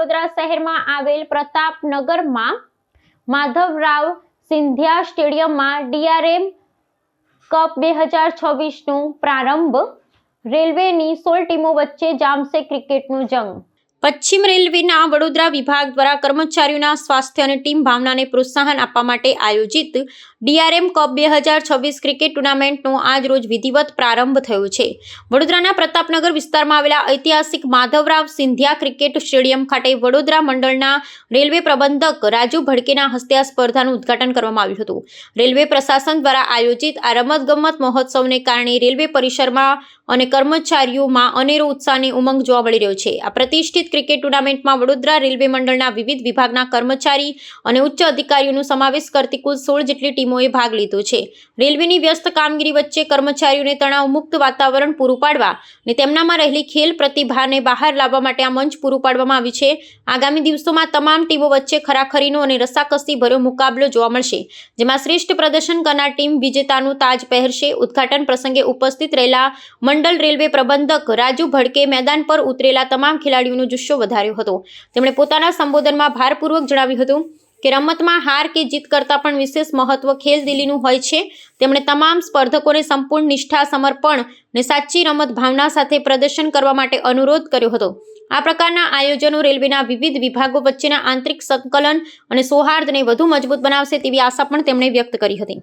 વડોદરા શહેરમાં આવેલ પ્રતાપનગરમાં માધવરાવ સિંધિયા સ્ટેડિયમમાં ડીઆરએમ કપ 2026નો પ્રારંભ. રેલવેની 16 ટીમો વચ્ચે જામશે ક્રિકેટનો જંગ. પશ્ચિમ રેલવેના વડોદરા વિભાગ દ્વારા કર્મચારીઓના સ્વાસ્થ્ય અને ટીમ ભાવનાને પ્રોત્સાહન આપવા માટે આયોજિત ડીઆરએમ કપ 2026 ક્રિકેટ ટુર્નામેન્ટનો આજ રોજ વિધિવત પ્રારંભ થયો છે. વડોદરાના પ્રતાપનગર વિસ્તારમાં આવેલા ઐતિહાસિક માધવરાવ સિંધિયા ક્રિકેટ સ્ટેડિયમ ખાતે વડોદરા મંડળના રેલવે પ્રબંધક રાજુ ભડકેના હસ્તે આ સ્પર્ધાનું ઉદ્ઘાટન કરવામાં આવ્યું હતું. રેલવે પ્રશાસન દ્વારા આયોજિત આ રમતગમત મહોત્સવને કારણે રેલવે પરિસરમાં અને કર્મચારીઓમાં અનેરો ઉત્સાહ અને ઉમંગ જોવા મળી રહ્યો છે. આ પ્રતિષ્ઠિત ક્રિકેટ ટુર્નામેન્ટમાં વડોદરા રેલવે મંડળના વિવિધ વિભાગના કર્મચારી અને ઉચ્ચ અધિકારીઓનો સમાવેશ કરતી કુલ 16 જેટલી ટીમોએ ભાગ લીધો છે. રેલવેની વ્યસ્ત કામગીરી વચ્ચે કર્મચારીઓને તણાવમુક્ત વાતાવરણ પૂરું પાડવા અને તેમનામાં રહેલી ખેલ પ્રતિભાને બહાર લાવવા માટે આ મંચ પૂરું પાડવામાં આવ્યું છે. આગામી દિવસોમાં તમામ ટીમો વચ્ચે ખરાખરીનો અને રસાકસી ભર્યો મુકાબલો જોવા મળશે, જેમાં શ્રેષ્ઠ પ્રદર્શન કરનાર ટીમ વિજેતાનું તાજ પહેરશે. ઉદ્ઘાટન પ્રસંગે ઉપસ્થિત રહેલા મંડળ રેલવે પ્રબંધક રાજુ ભડકે મેદાન પર ઉતરેલા તમામ ખેલાડીઓનો જુસ્સો વધાર્યો હતો. તેમણે પોતાના સંબોધનમાં ભારપૂર્વક જણાવ્યું હતું કે રમતમાં હાર કે જીત કરતાં પણ વિશેષ મહત્વ ખેલદિલીનું હોય છે. તેમણે તમામ સ્પર્ધકોને સંપૂર્ણ નિષ્ઠા, સમર્પણ અને સાચી રમત ભાવના સાથે પ્રદર્શન કરવા માટે અનુરોધ કર્યો હતો. આ પ્રકારના આયોજનો રેલવેના વિવિધ વિભાગો વચ્ચેના આંતરિક સંકલન અને સૌહાર્દને વધુ મજબૂત બનાવશે તેવી આશા પણ તેમણે વ્યક્ત કરી હતી.